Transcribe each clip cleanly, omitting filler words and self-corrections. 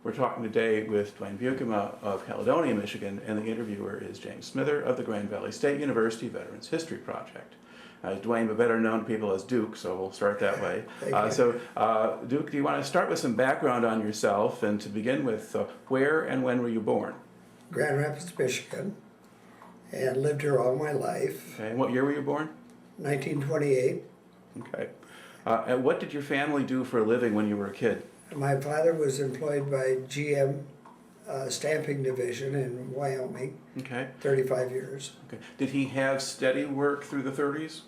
We're talking today with Duane Beukema of Caledonia, Michigan, and the interviewer is James Smither of the Grand Valley State University Veterans History Project. Duane, but better known to people as Duke, so we'll start that way. Duke, do you want to start with some background on yourself, and to begin with, where and when were you born? Grand Rapids, Michigan, and lived here all my life. Okay, and what year were you born? 1928. Okay. And what did your family do for a living when you were a kid? My father was employed by GM Stamping Division in Wyoming. Okay. 35 years. Okay. Did he have steady work through the 30s?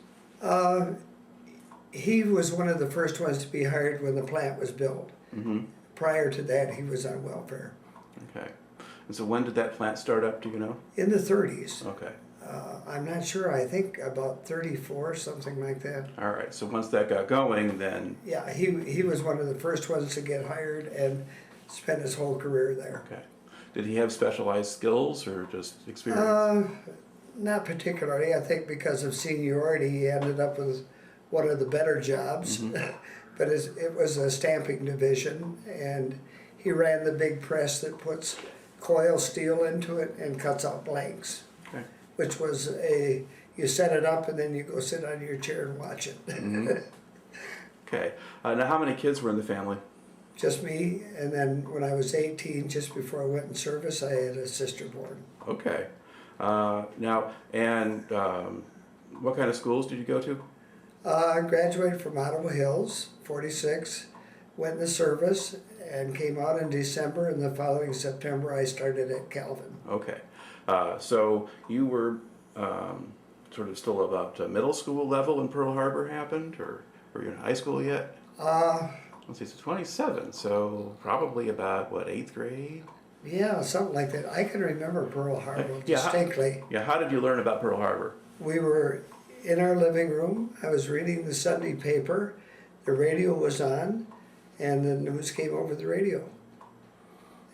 He was one of the first ones to be hired when the plant was built. Mm-hmm. Prior to that, he was on welfare. Okay. And so when did that plant start up, do you know? In the 30s. Okay. I'm not sure, I think about 34, something like that. All right, so once that got going, then... Yeah, he was one of the first ones to get hired and spent his whole career there. Okay. Did he have specialized skills or just experience? Not particularly. I think because of seniority, he ended up with one of the better jobs. Mm-hmm. But it was a stamping division, and he ran the big press that puts coil steel into it and cuts out blanks. Okay. Which was you set it up and then you go sit on your chair and watch it. Mm-hmm. Okay. Now, how many kids were in the family? Just me, and then when I was 18, just before I went in service, I had a sister born. Okay. Now, and what kind of schools did you go to? I graduated from Ottawa Hills, 46, went in the service, and came out in December, and the following September I started at Calvin. Okay. So you were sort of still about middle school level when Pearl Harbor happened, or were you in high school yet? Let's see, so 27, so probably about, what, 8th grade? Yeah, something like that. I can remember Pearl Harbor distinctly. How did you learn about Pearl Harbor? We were in our living room. I was reading the Sunday paper. The radio was on, and the news came over the radio.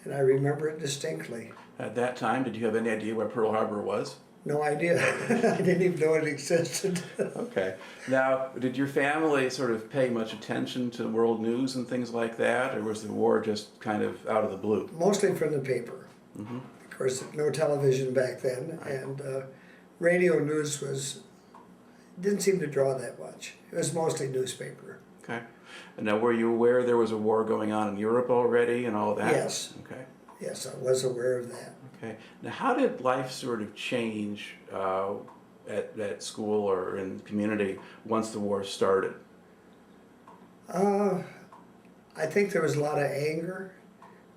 And I remember it distinctly. At that time, did you have any idea where Pearl Harbor was? No idea. I didn't even know it existed. Okay. Now, did your family sort of pay much attention to world news and things like that, or was the war just kind of out of the blue? Mostly from the paper. Mm-hmm. Of course, no television back then, right. And radio news didn't seem to draw that much. It was mostly newspaper. Okay. And now, were you aware there was a war going on in Europe already and all of that? Yes. Okay. Yes, I was aware of that. Okay. Now, how did life sort of change at school or in the community once the war started? I think there was a lot of anger.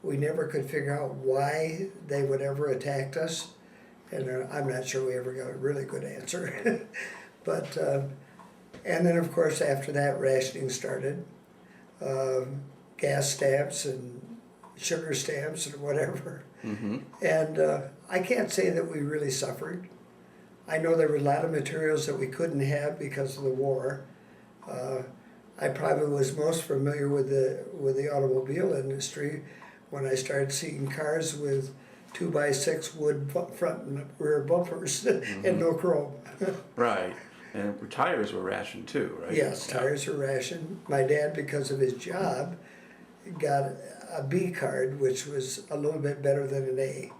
We never could figure out why they would ever attack us, and I'm not sure we ever got a really good answer. But and then, of course, after that, rationing started. Gas stamps and sugar stamps and whatever. Mm-hmm. And I can't say that we really suffered. I know there were a lot of materials that we couldn't have because of the war. I probably was most familiar with the automobile industry when I started seeing cars with 2x6 wood front and rear bumpers mm-hmm. and no chrome. Right. And tires were rationed too, right? Yes, tires were rationed. My dad, because of his job, got a B card, which was a little bit better than an A.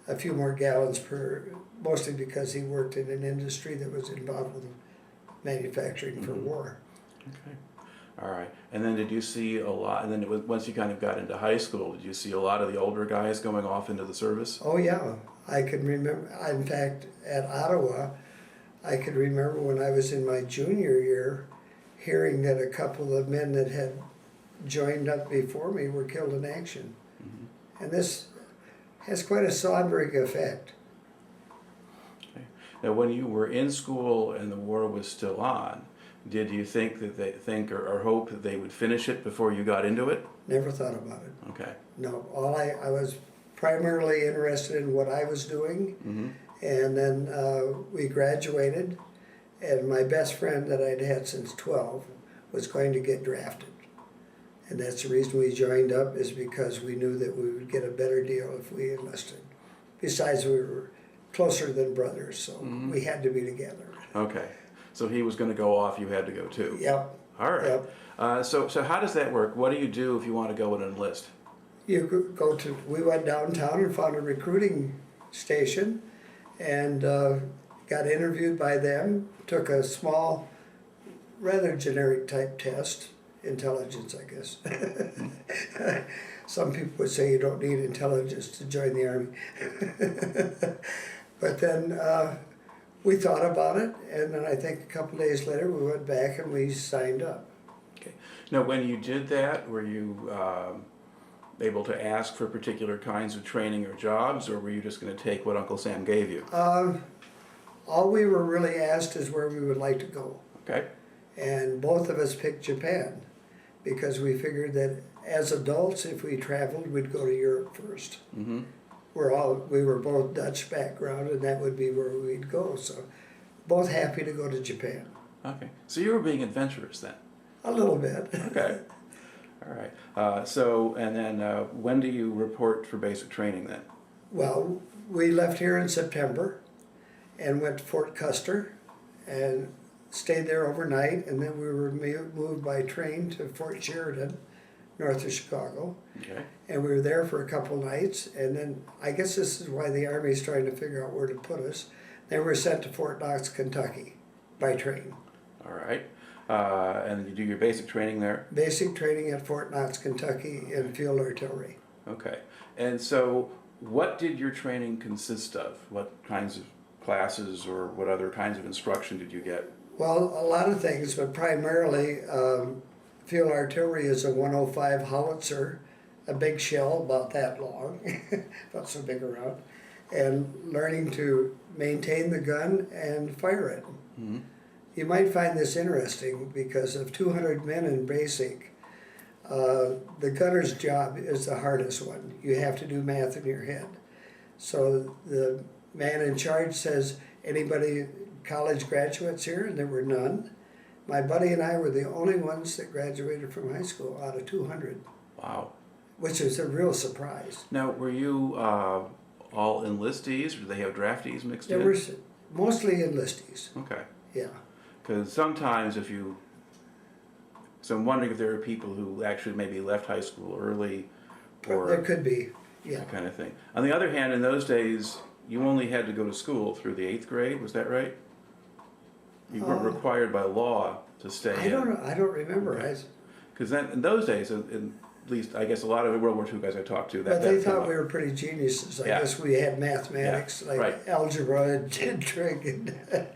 A few more gallons per, mostly because he worked in an industry that was involved with manufacturing for mm-hmm. war. Okay. All right. And then did you see a lot, and then once you kind of got into high school, did you see a lot of the older guys going off into the service? Oh, yeah. I can remember, in fact, at Ottawa, I could remember when I was in my junior year, hearing that a couple of men that had joined up before me were killed in action. Mm-hmm. And this has quite a sombering effect. Okay. Now, when you were in school and the war was still on, did you think that or hope that they would finish it before you got into it? Never thought about it. Okay. No, I was primarily interested in what I was doing, mm-hmm. and then we graduated, and my best friend that I'd had since 12 was going to get drafted. And that's the reason we joined up, is because we knew that we would get a better deal if we enlisted. Besides, we were closer than brothers, so mm-hmm. we had to be together. Okay. So he was going to go off, you had to go too. Yep. All right. Yep. So how does that work? What do you do if you want to go and enlist? you could go to, we went downtown and found a recruiting station and got interviewed by them, took a small, rather generic type test, intelligence, I guess. Some people would say you don't need intelligence to join the Army. But then we thought about it, and then I think a couple days later we went back and we signed up. Okay. Now, when you did that, were you able to ask for particular kinds of training or jobs, or were you just going to take what Uncle Sam gave you? All we were really asked is where we would like to go. Okay. And both of us picked Japan because we figured that as adults, if we traveled, we'd go to Europe first. Mm-hmm. We were both Dutch background, and that would be where we'd go. So, both happy to go to Japan. Okay. So you were being adventurous then? A little bit. Okay. All right. And then when do you report for basic training then? Well, we left here in September and went to Fort Custer and stayed there overnight, and then we were moved by train to Fort Sheridan, north of Chicago. Okay. And we were there for a couple nights, and then I guess this is why the Army is trying to figure out where to put us. Then we were sent to Fort Knox, Kentucky by train. All right. And you do your basic training there? Basic training at Fort Knox, Kentucky in field artillery. Okay. And so what did your training consist of? What kinds of classes or what other kinds of instruction did you get? Well, a lot of things, but primarily field artillery is a 105 howitzer, a big shell about that long, not so big around, and learning to maintain the gun and fire it. Mm-hmm. You might find this interesting because of 200 men in basic, the gunner's job is the hardest one. You have to do math in your head. So the man in charge says, anybody college graduates here? And there were none. My buddy and I were the only ones that graduated from high school out of 200. Wow. Which is a real surprise. Now, were you all enlistees, or did they have draftees mixed in? There were mostly enlistees. Okay. Yeah. Because sometimes so I'm wondering if there are people who actually maybe left high school early, or There could be, yeah. that kind of thing. On the other hand, in those days, you only had to go to school through the 8th grade, was that right? You weren't required by law to stay I don't remember. Okay. Because then, in those days, at least I guess a lot of the World War II guys I talked to, But they thought we were pretty geniuses. I Yeah. guess we had mathematics, like right. algebra and trig. And Okay.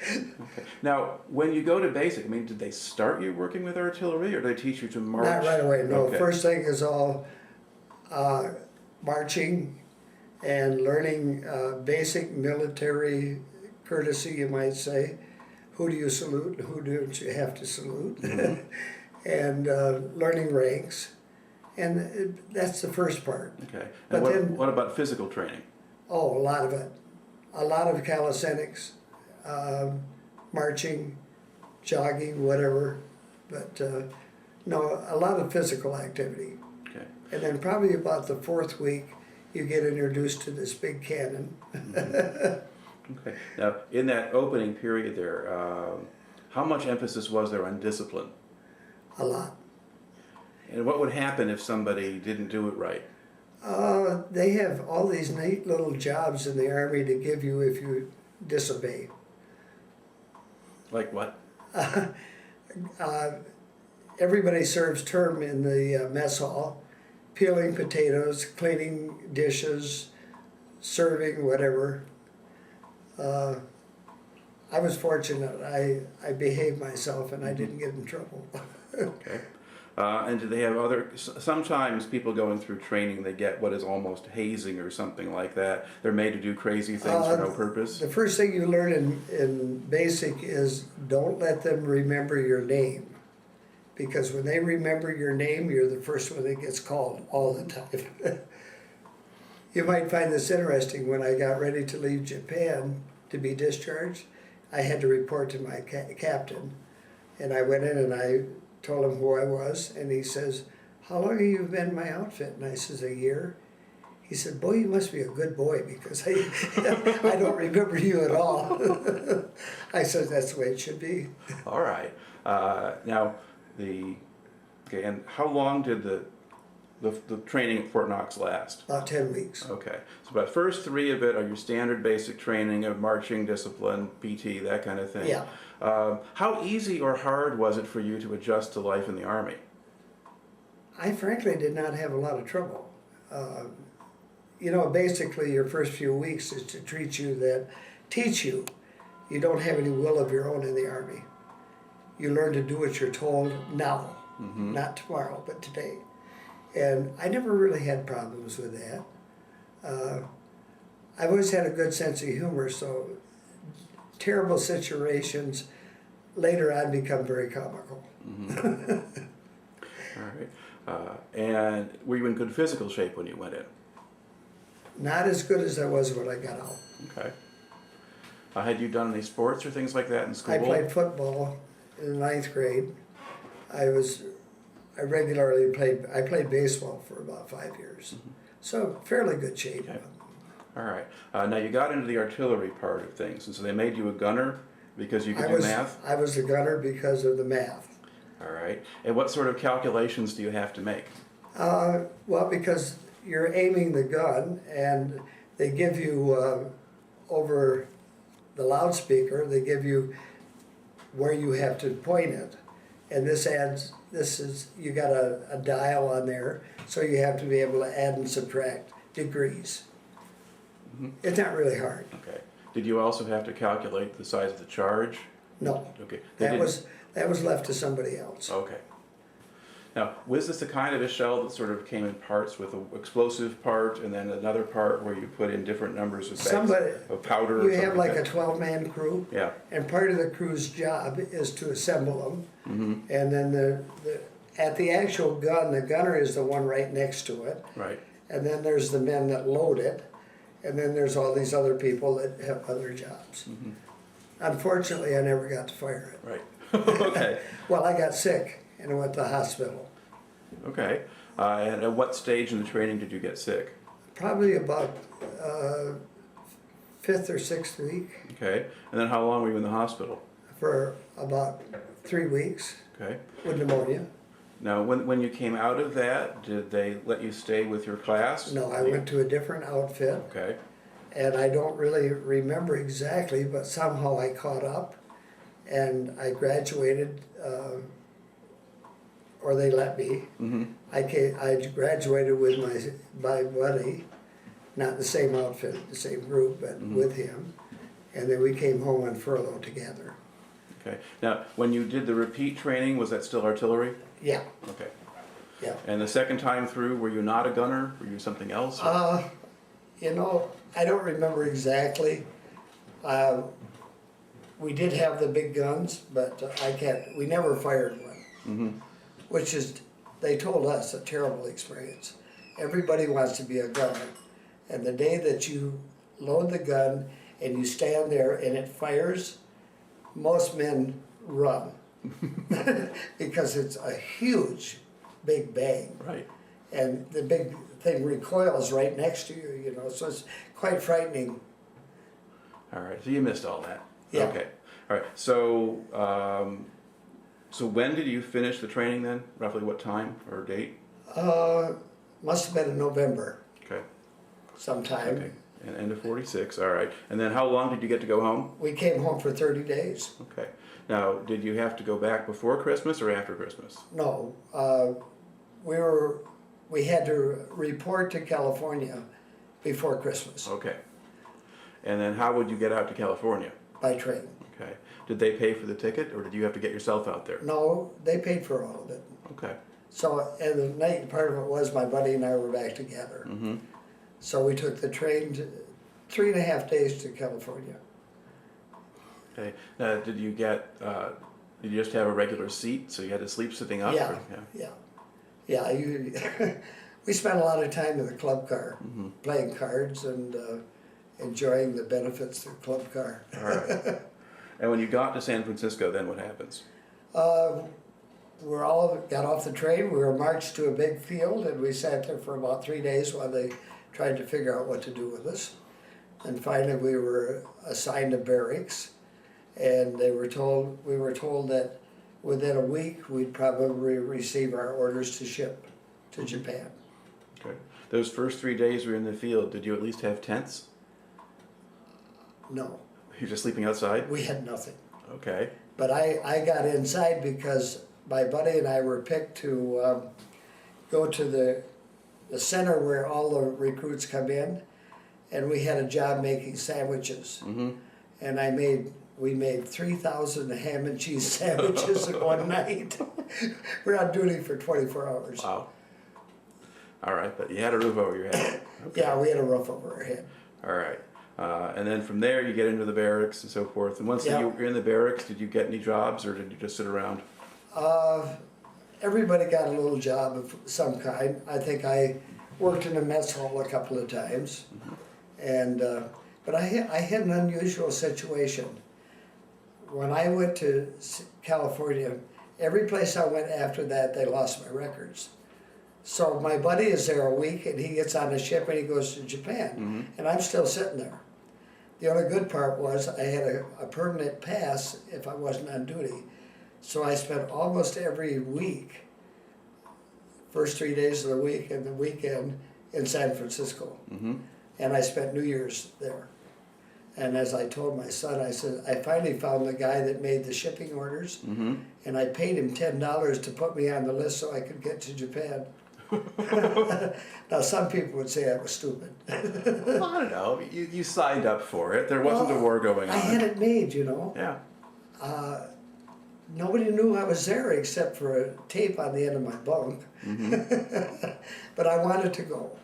Now, when you go to basic, I mean, did they start you working with artillery, or did they teach you to march? Not right away, no. Okay. First thing is all marching and learning basic military courtesy, you might say. Who do you salute and who don't you have to salute? Mm-hmm. And learning ranks. And that's the first part. Okay. But And then- what about physical training? Oh, a lot of it. A lot of calisthenics, marching, jogging, whatever. But no, a lot of physical activity. Okay. And then probably about the 4th week, you get introduced to this big cannon. Okay. Now, in that opening period there, how much emphasis was there on discipline? A lot. And what would happen if somebody didn't do it right? They have all these neat little jobs in the Army to give you if you disobey. Like what? Everybody serves term in the mess hall, peeling potatoes, cleaning dishes, serving, whatever. I was fortunate. I behaved myself and I didn't get in trouble. Okay. And do they have sometimes people going through training, they get what is almost hazing or something like that. They're made to do crazy things for no purpose. The first thing you learn in basic is don't let them remember your name. Because when they remember your name, you're the first one that gets called all the time. You might find this interesting. When I got ready to leave Japan to be discharged, I had to report to my captain. And I went in and I told him who I was, and he says, "How long have you been in my outfit?" And I says, "A year." He said, "Boy, you must be a good boy because I don't remember you at all." I said, "That's the way it should be." All right. Now, and how long did the training at Fort Knox last? about 10 weeks. Okay, so about first 3 of it are your standard basic training of marching, discipline, PT, that kind of thing. Yeah. How easy or hard was it for you to adjust to life in the Army? I frankly did not have a lot of trouble. You know, basically your first few weeks is to teach you. You don't have any will of your own in the Army. You learn to do what you're told now, not tomorrow, but today. And I never really had problems with that. I've always had a good sense of humor, so terrible situations later on become very comical. All right. And were you in good physical shape when you went in? Not as good as I was when I got out. Okay. Had you done any sports or things like that in school? I played football in the 9th grade. I played baseball for about 5 years. So fairly good shape. Okay. All right. Now you got into the artillery part of things, and so they made you a gunner because you could do math? I was a gunner because of the math. All right. And what sort of calculations do you have to make? Well, because you're aiming the gun, and they give you over the loudspeaker, they give you where you have to point it. And you got a dial on there, so you have to be able to add and subtract degrees. It's not really hard. Okay. Did you also have to calculate the size of the charge? No. Okay. That was left to somebody else. Okay. Now, was this the kind of a shell that sort of came in parts with an explosive part and then another part where you put in different numbers of bags of powder? You have like a 12-man crew. Yeah. And part of the crew's job is to assemble them. And then at the actual gun, the gunner is the one right next to it. Right. And then there's the men that load it. And then there's all these other people that have other jobs. Unfortunately, I never got to fire it. Right. Okay. Well, I got sick and I went to the hospital. Okay. And at what stage in the training did you get sick? Probably about 5th or 6th week. Okay. And then how long were you in the hospital? For about 3 weeks. Okay. With pneumonia. Now, when you came out of that, did they let you stay with your class? No, I went to a different outfit. Okay. And I don't really remember exactly, but somehow I caught up and I graduated, or they let me. I graduated with my buddy, not the same outfit, the same group, but with him. And then we came home on furlough together. Okay. Now, when you did the repeat training, was that still artillery? Yeah. Okay. Yeah. And the second time through, were you not a gunner? Were you something else? You know, I don't remember exactly. We did have the big guns, but we never fired one. Which is, they told us, a terrible experience. Everybody wants to be a gunner. And the day that you load the gun and you stand there and it fires, most men run. Because it's a huge, big bang. Right. And the big thing recoils right next to you, you know, so it's quite frightening. All right, so you missed all that. Yeah. Okay. All right. So, so when did you finish the training then? Roughly what time or date? Must have been in November Okay. sometime. Okay. And end of 46. All right. And then how long did you get to go home? We came home for 30 days. Okay. Now, did you have to go back before Christmas or after Christmas? No, we had to report to California before Christmas Okay. And then how would you get out to California? by train. Okay. Did they pay for the ticket or did you have to get yourself out there? No, they paid for all of it. Okay. So, and the night part of it was my buddy and I were back together. So we took the train 3.5 days to California. Okay. Now, did you just have a regular seat so you had to sleep sitting up? Yeah, Or, yeah. We spent a lot of time in the club car, playing cards and enjoying the benefits of the club car. All right. And when you got to San Francisco, then what happens? We all got off the train, we were marched to a big field, and we sat there for about 3 days while they tried to figure out what to do with us. And finally we were assigned to barracks, and we were told within a week we'd probably receive our orders to ship to Japan. Okay. Those first 3 days we were in the field, did you at least have tents? No, You're just sleeping outside? we had nothing. Okay. But I got inside because my buddy and I were picked to go to the center where all the recruits come in, and we had a job making sandwiches. Mm-hmm. And we made 3,000 ham and cheese sandwiches in one night. We're on duty for 24 hours. Wow. All right, but you had a roof over your head. Okay. Yeah, we had a roof over our head. All right. And then from there you get into the barracks and so forth. And once Yeah. you were in the barracks, did you get any jobs or did you just sit around? Everybody got a little job of some kind. I think I worked in a mess hall a couple of times. And but I had an unusual situation. When I went to California, every place I went after that, they lost my records. So my buddy is there a week, and he gets on a ship and he goes to Japan, and I'm still sitting there. The only good part was I had a permanent pass if I wasn't on duty. So I spent almost every week, first 3 days of the week and the weekend, in San Francisco. And I spent New Year's there. And as I told my son, I said, I finally found the guy that made the shipping orders, and I paid him $10 to put me on the list so I could get to Japan. Now, some people would say I was stupid. Well, I don't know. You signed up for it. There wasn't a war going on. I had it made, you know. Yeah. Nobody knew I was there except for a tape on the end of my bunk. But I wanted to go,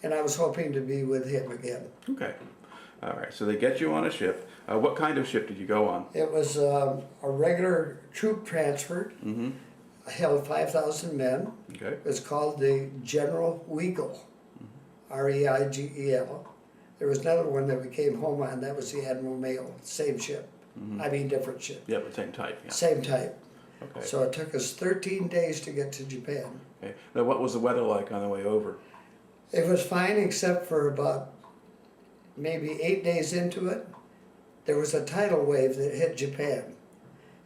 and I was hoping to be with him again. Okay. All right. So they get you on a ship. What kind of ship did you go on? It was a regular troop transfer. Held 5,000 men. Okay. It was called the General Weigel, Reigel. There was another one that we came home on. That was the Admiral Mayo, same ship. I mean, different ship. Yeah, but same type. Yeah. Same type. Okay. So it took us 13 days to get to Japan. Okay. Now, what was the weather like on the way over? It was fine except for about maybe 8 days into it. There was a tidal wave that hit Japan.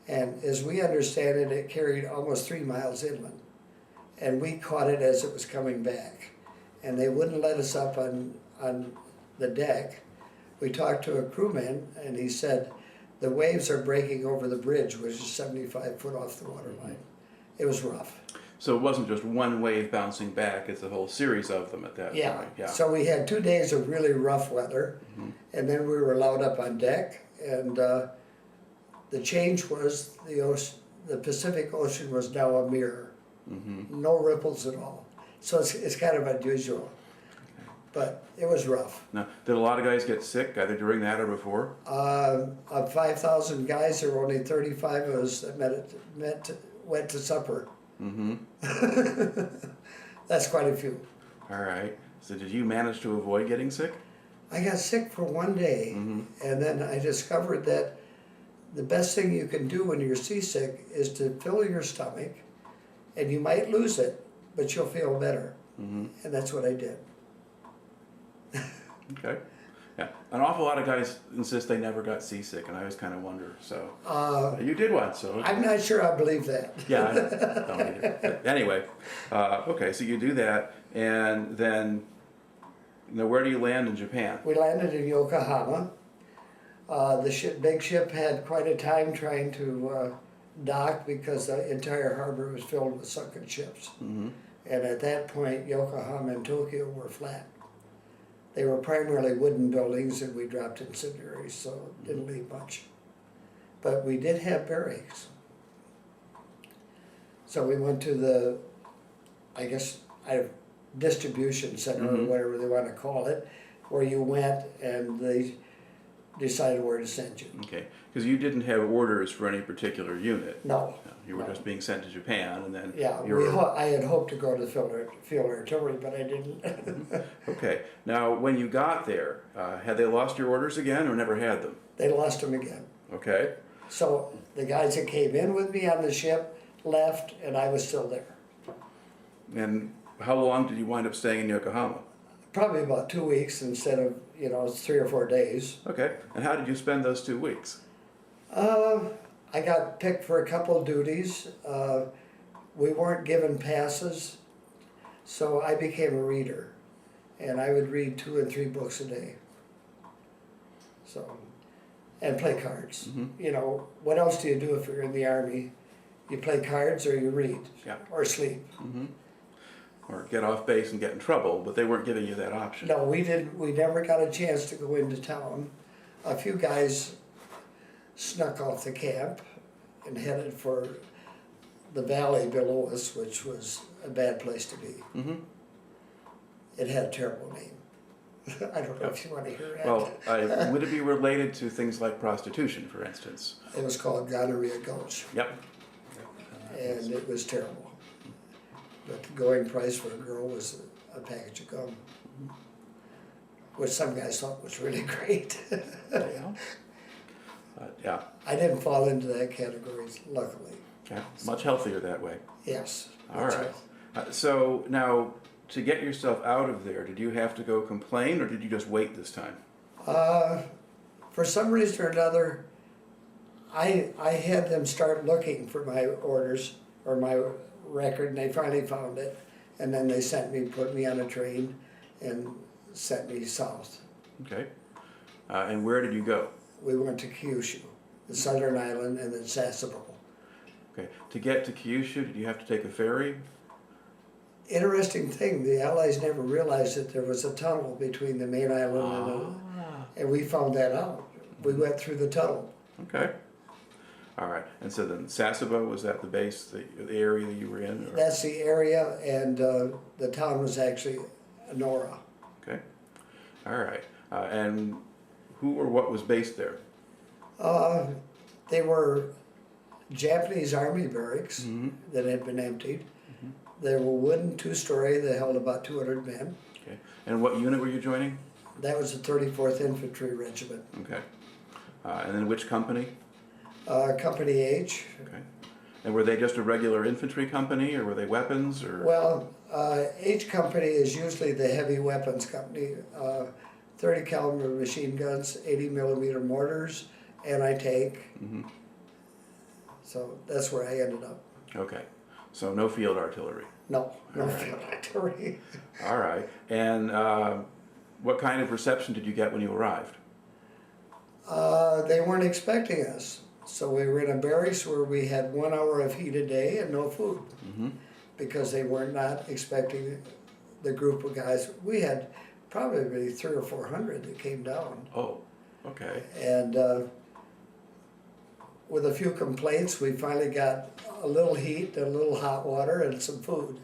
And as we understand it, it carried almost 3 miles inland. And we caught it as it was coming back. And they wouldn't let us up on the deck. We talked to a crewman, and he said, the waves are breaking over the bridge, which is 75 foot off the water line. It was rough. So it wasn't just one wave bouncing back, it's a whole series of them at that point. Yeah. So we had 2 days of really rough weather, and then we were allowed up on deck, and the change was the Pacific Ocean was now a mirror. No ripples at all. So it's kind of unusual. But it was rough. Now, did a lot of guys get sick either during that or before? Of 5,000 guys, there were only 35 of us that went to supper. That's quite a few. All right. So did you manage to avoid getting sick? I got sick for 1 day, and then I discovered that the best thing you can do when you're seasick is to fill your stomach, and you might lose it, but you'll feel better. And that's what I did. Okay. Yeah. An awful lot of guys insist they never got seasick, and I always kind of wonder. So you did once, so I'm not sure I believe that. yeah. I don't either. But anyway, okay. So you do that, and then where do you land in Japan? We landed in Yokohama. The big ship had quite a time trying to dock because the entire harbor was filled with sunken ships. And at that point, Yokohama and Tokyo were flat. They were primarily wooden buildings, and we dropped incendiaries, so it didn't leave much. But we did have barracks. So we went to the, I guess, distribution center or whatever they want to call it, where you went and they decided where to send you. Okay, because you didn't have orders for any particular unit. No. You were just being sent to Japan, and then Yeah, I had hoped to go to the field artillery, but I didn't. Okay. Now, when you got there, had they lost your orders again, or never had them? They lost them again. Okay. So the guys that came in with me on the ship left, and I was still there. And how long did you wind up staying in Yokohama? Probably about 2 weeks instead of 3 or 4 days. Okay. And how did you spend those 2 weeks? I got picked for a couple of duties. We weren't given passes. So I became a reader, and I would read 2 and 3 books a day. So, and play cards. You know, what else do you do if you're in the Army? You play cards or you read, or sleep. Or get off base and get in trouble, but they weren't giving you that option. No, we didn't. We never got a chance to go into town. A few guys snuck off the camp and headed for the valley below us, which was a bad place to be. It had a terrible name. I don't know if you want to hear that. Well, would it be related to things like prostitution, for instance? It was called Gonorrhea Gulch. Yep. And it was terrible. But the going price for a girl was a package of gum, which some guys thought was really great. Yeah. I didn't fall into that category, luckily. Yeah. Much healthier that way. Yes. All right. So now, to get yourself out of there, did you have to go complain, or did you just wait this time? For some reason or another, I had them start looking for my orders or my record, and they finally found it. And then they put me on a train and sent me south. Okay. And where did you go? We went to Kyushu, the southern island, and then Sasebo. Okay. To get to Kyushu, did you have to take a ferry? Interesting thing, the Allies never realized that there was a tunnel between the main island and we found that out. We went through the tunnel. Okay. All right. And so then Sasebo, was that the base, the area that you were in? Or? That's the area, and the town was actually Nora. Okay. All right. And who or what was based there? They were Japanese army barracks that had been emptied. They were wooden, 2-story. They held about 200 men. Okay. And what unit were you joining? That was the 34th Infantry Regiment. Okay. And then which company? Company H. Okay. And were they just a regular infantry company, or were they weapons? Or Well, H Company is usually the heavy weapons company. 30 caliber machine guns, 80 millimeter mortars, anti-tank. So that's where I ended up. Okay. So no field artillery. No field artillery. All right. And what kind of reception did you get when you arrived? They weren't expecting us. So we were in a barracks where we had 1 hour of heat a day and no food. Because they were not expecting the group of guys. We had probably 300 or 400 that came down. Oh, okay. And with a few complaints, we finally got a little heat, a little hot water, and some food.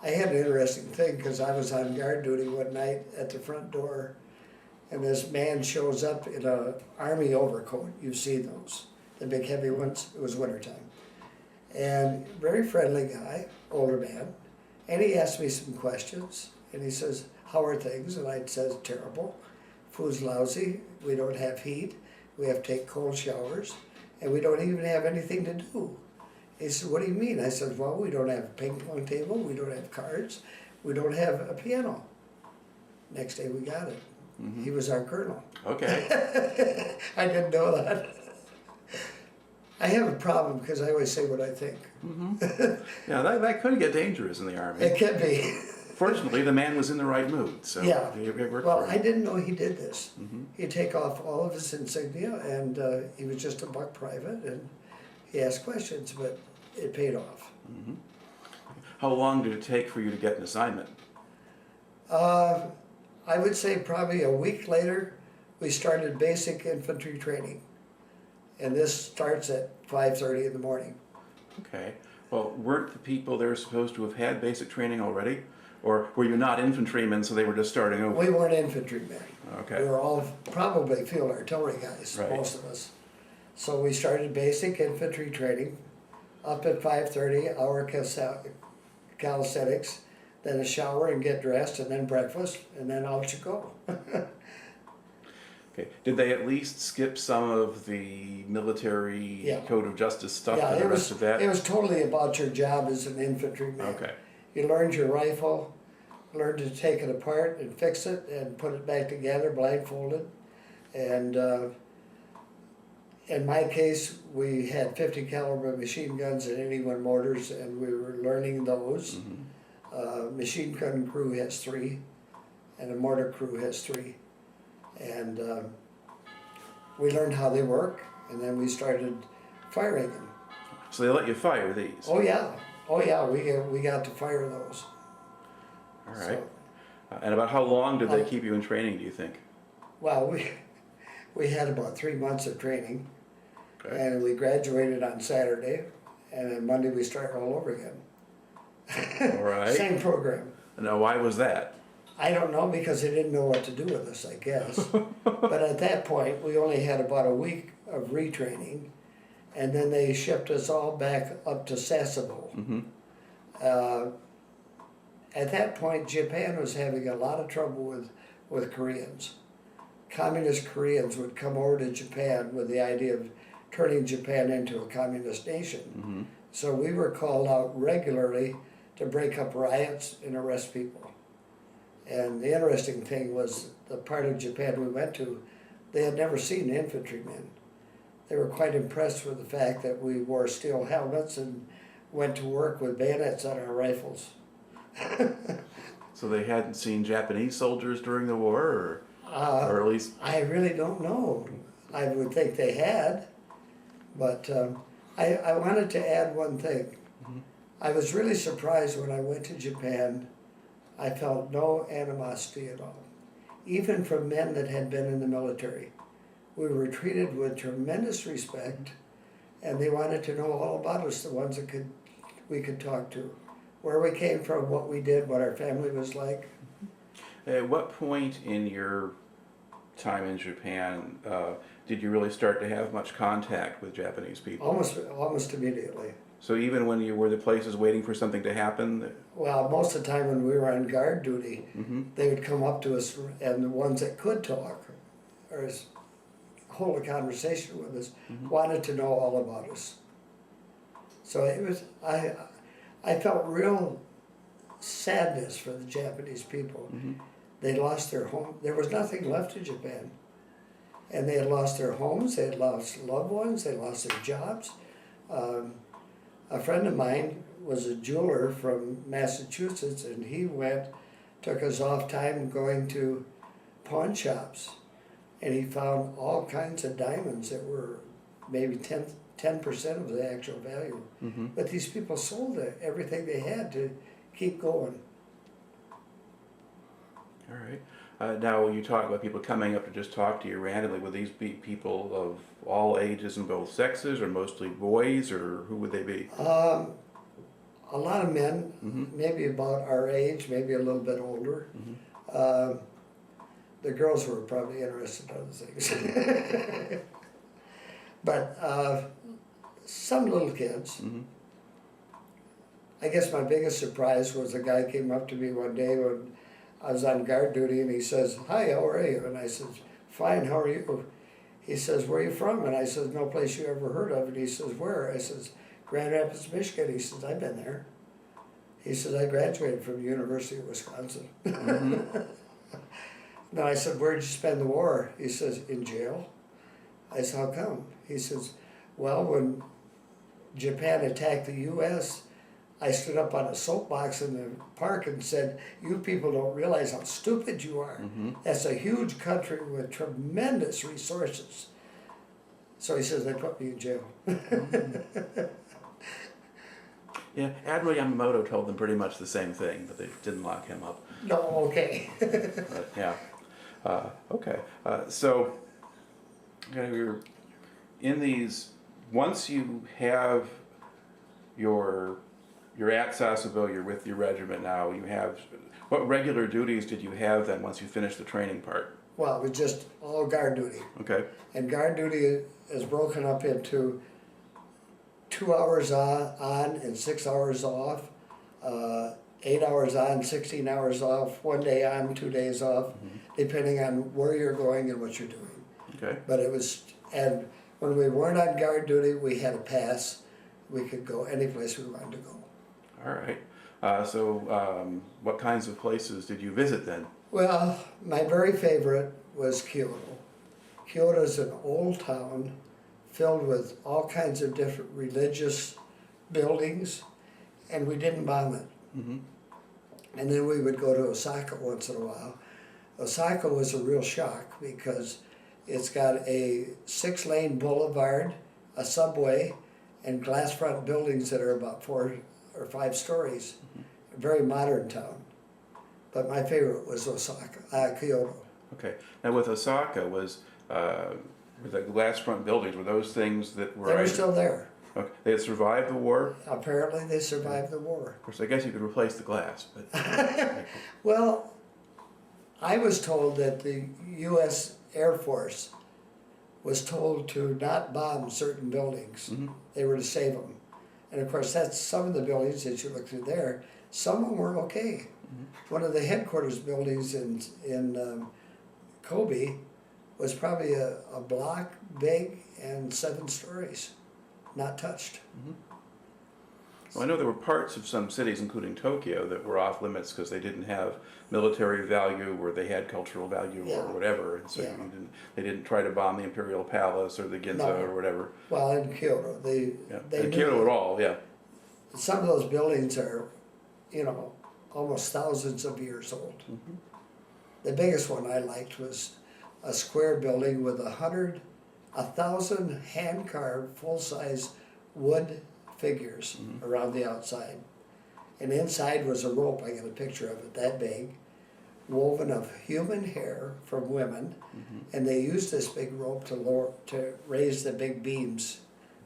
I had an interesting thing because I was on guard duty one night at the front door, and this man shows up in an army overcoat. You see those, the big heavy ones. It was wintertime. And very friendly guy, older man, and he asked me some questions, and he says, "How are things?" And I said, "Terrible. Food's lousy. We don't have heat. We have to take cold showers, and we don't even have anything to do." He said, "What do you mean?" I said, "Well, we don't have a ping pong table. We don't have cards. We don't have a piano." Next day we got it. He was our colonel. Okay. I didn't know that. I have a problem because I always say what I think. Yeah, that could get dangerous in the Army. It can be. Fortunately, the man was in the right mood, so Yeah. it worked Well, for I him. didn't know he did this. He'd take off all of his insignia, and he was just a buck private, and he asked questions, but it paid off. How long did it take for you to get an assignment? I would say probably a week later, we started basic infantry training. And this starts at 5:30 in the morning. Okay. Well, weren't the people there supposed to have had basic training already? Or were you not infantrymen, so they were just starting over? We weren't infantrymen. Okay. We were all probably field artillery guys, Right. most of us. So we started basic infantry training up at 5:30, hour calisthenics, then a shower and get dressed, and then breakfast, and then out you go. Okay. Did they at least skip some of the military Yeah. code of justice stuff Yeah, and the it rest of that? was totally about your job as an infantryman. Okay. You learned your rifle, learned to take it apart and fix it and put it back together blindfolded. And in my case, we had 50 caliber machine guns and 81 mortars, and we were learning those. machine gun crew has 3, and a mortar crew has 3. And we learned how they work, and then we started firing them. So they let you fire these? Oh yeah, we got to fire those. All right. So, And about how long did they keep you in training, do you think? well, we had about 3 months of training, Okay. and we graduated on Saturday, and then Monday we started all over again. All right. Same program. Now, why was that? I don't know, because they didn't know what to do with us, I guess. But at that point, we only had about a week of retraining, and then they shipped us all back up to Sasebo. Mm-hmm. At that point, Japan was having a lot of trouble with Koreans. Communist Koreans would come over to Japan with the idea of turning Japan into a communist nation. Mm-hmm. So we were called out regularly to break up riots and arrest people. And the interesting thing was, the part of Japan we went to, they had never seen infantrymen. They were quite impressed with the fact that we wore steel helmets and went to work with bayonets on our rifles. So they hadn't seen Japanese soldiers during the war, or at least... I really don't know. I would think they had, but I wanted to add one thing. Mm-hmm. I was really surprised when I went to Japan. I felt no animosity at all, even from men that had been in the military. We were treated with tremendous respect, and they wanted to know all about us, the ones that we could talk to, where we came from, what we did, what our family was like. At what point in your time in Japan did you really start to have much contact with Japanese people? Almost immediately. So even when you were the places waiting for something to happen? Well, most of the time when we were on guard duty, Mm-hmm. they would come up to us, and the ones that could talk or hold a conversation with us wanted to know all about us. So it was, I felt real sadness for the Japanese people. Mm-hmm. They lost their home. There was nothing left in Japan. And they had lost their homes, they had lost loved ones, they lost their jobs. A friend of mine was a jeweler from Massachusetts, and he took his off time going to pawn shops, and he found all kinds of diamonds that were maybe 10% of the actual value. Mm-hmm. But these people sold everything they had to keep going. All right. Now, you talk about people coming up to just talk to you randomly. Would these be people of all ages and both sexes, or mostly boys, or who would they be? A lot of men, maybe about our age, maybe a little bit older. The girls were probably interested in other things. But some little kids. I guess my biggest surprise was a guy came up to me one day when I was on guard duty, and he says, "Hi, how are you?" And I said, "Fine, how are you?" He says, "Where are you from?" And I said, "No place you ever heard of." And he says, "Where?" I says, "Grand Rapids, Michigan." He says, "I've been there." He says, "I graduated from the University of Wisconsin." No, I said, "Where did you spend the war?" He says, "In jail." I said, "How come?" He says, "Well, when Japan attacked the U.S., I stood up on a soapbox in the park and said, 'You people don't realize how stupid you are. That's a huge country with tremendous resources.'" So he says, "They put me in jail." Yeah, Admiral Yamamoto told them pretty much the same thing, but they didn't lock him up. No, okay. But, yeah. Okay. So, you're in these, once you have you're at Sasebo, you're with your regiment now, you have, what regular duties did you have then once you finished the training part? Well, it was just all guard duty. Okay. And guard duty is broken up into 2 hours on and 6 hours off, 8 hours on, 16 hours off, 1 day on, 2 days off, depending on where you're going and what you're doing. Okay. But it was, and when we weren't on guard duty, we had a pass. We could go any place we wanted to go. All right. What kinds of places did you visit then? Well, my very favorite was Kyoto. Kyoto is an old town filled with all kinds of different religious buildings, and we didn't bomb it. And then we would go to Osaka once in a while. Osaka was a real shock because it's got a 6-lane boulevard, a subway, and glass front buildings that are about 4 or 5 stories. A very modern town. But my favorite was Osaka, Kyoto. Okay. Now with Osaka, with the glass front buildings, were those things that were... They were still there. Okay. They had survived the war? Apparently they survived the war. Of course, I guess you could replace the glass, but... Well, I was told that the U.S. Air Force was told to not bomb certain buildings. Mm-hmm. They were to save them. And of course, that's some of the buildings that you look through there. Some of them were okay. Mm-hmm. One of the headquarters buildings in Kobe was probably a block big and 7 stories, not touched. Mm-hmm. Well, I know there were parts of some cities, including Tokyo, that were off limits because they didn't have military value or they had cultural value or whatever. And so they didn't try to bomb the Imperial Palace or the Ginza or whatever. Well, in Kyoto, they in Kyoto at all, yeah. Some of those buildings are, almost thousands of years old. Mm-hmm. The biggest one I liked was a square building with 1,000 hand-carved, full-size wood figures around the outside. And inside was a rope, I got a picture of it that big, woven of human hair from women, and they used this big rope to raise the big beams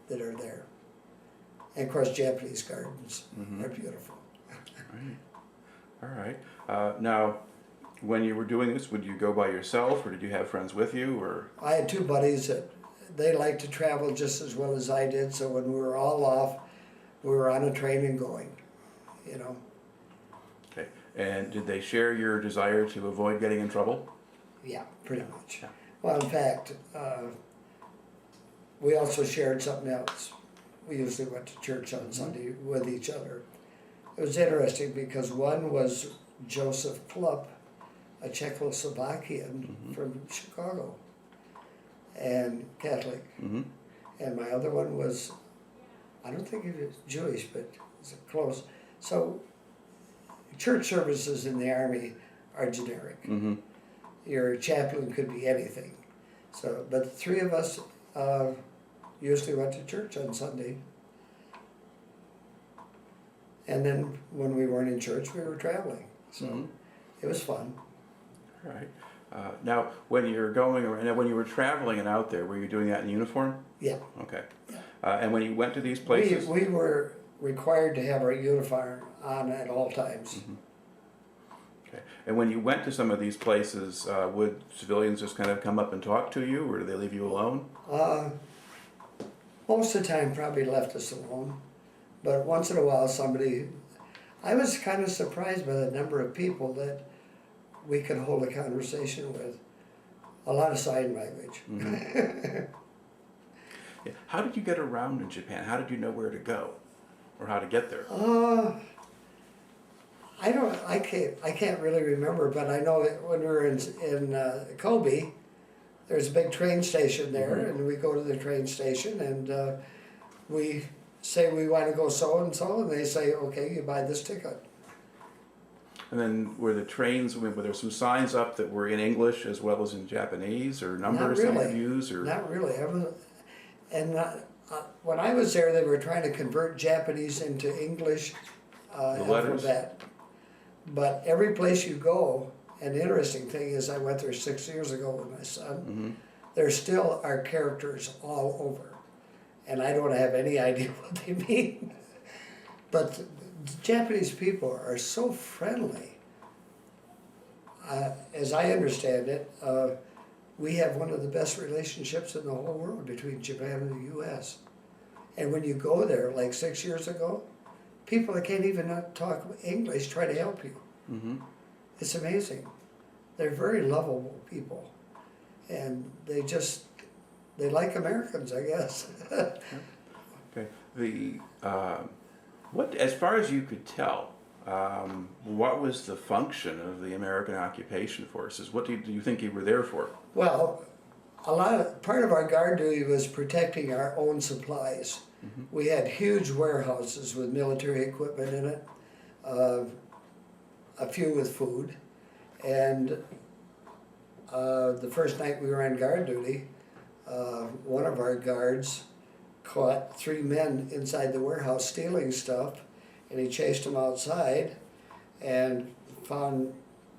that are there. And of course, Japanese gardens are beautiful. All right. Now, when you were doing this, would you go by yourself, or did you have friends with you, or? I had 2 buddies that they liked to travel just as well as I did, so when we were all off, we were on a train and going, Okay. And did they share your desire to avoid getting in trouble? Yeah, pretty much. Yeah. Well, in fact, we also shared something else. We usually went to church on Sunday with each other. It was interesting because one was Joseph Klupp, a Czechoslovakian from Chicago, and Catholic. And my other one was, I don't think he was Jewish, but it's close. So church services in the Army are generic. Your chaplain could be anything. So, but the 3 of us usually went to church on Sunday. And then when we weren't in church, we were traveling. So it was fun. All right. Now, when you're going around, when you were traveling and out there, were you doing that in uniform? Yeah. Okay. Yeah. And when you went to these places? We were required to have our uniform on at all times. Okay. And when you went to some of these places, would civilians just kind of come up and talk to you, or did they leave you alone? Most of the time probably left us alone. But once in a while I was kind of surprised by the number of people that we could hold a conversation with. A lot of sign language. Yeah. How did you get around in Japan? How did you know where to go, or how to get there? I can't really remember, but I know that when we were in Kobe, there's a big train station there, and we go to the train station and we say we want to go so and so, and they say, okay, you buy this ticket. And then were the trains, were there some signs up that were in English as well as in Japanese, or numbers that you could use? Or? Not really. When I was there, they were trying to convert Japanese into English alphabet. But every place you go, and the interesting thing is I went there 6 years ago with my son, there still are characters all over. And I don't have any idea what they mean. But the Japanese people are so friendly. As I understand it, we have one of the best relationships in the whole world between Japan and the U.S. And when you go there, like 6 years ago, people that can't even talk English try to help you. It's amazing. They're very lovable people. And they like Americans, I guess. Okay. What, as far as you could tell, what was the function of the American occupation forces? What do you think you were there for? Well, part of our guard duty was protecting our own supplies. We had huge warehouses with military equipment in it. a few with food, and the first night we were on guard duty, one of our guards caught 3 men inside the warehouse stealing stuff, and he chased them outside and found